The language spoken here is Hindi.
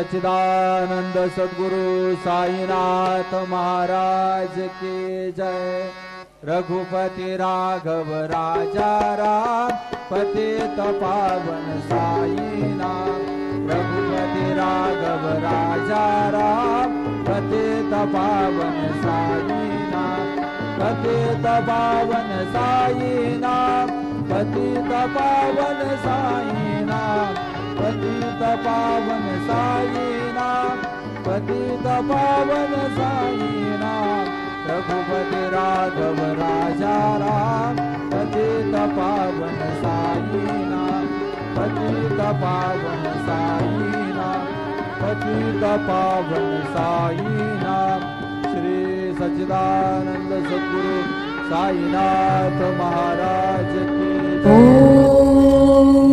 सच्चिदानंद सद्गुरु साईनाथ महाराज की जय। रघुपति राघव राजा राम पतित पावन साईनाथ। रघुपति राघव राजा राम पतित पावन साईनाथ। पतित पावन साईनाथ। पतित पावन साईनाथ। पतित पावन साईनाथ। पतित पावन साईनाथ। रघुपति राघव राजा राम पतित पावन साईनाथ। पतित पावन साईनाथ। पतित पावन साईनाथ। श्री सच्चिदानंद सद्गुरु साईनाथ महाराज की जय।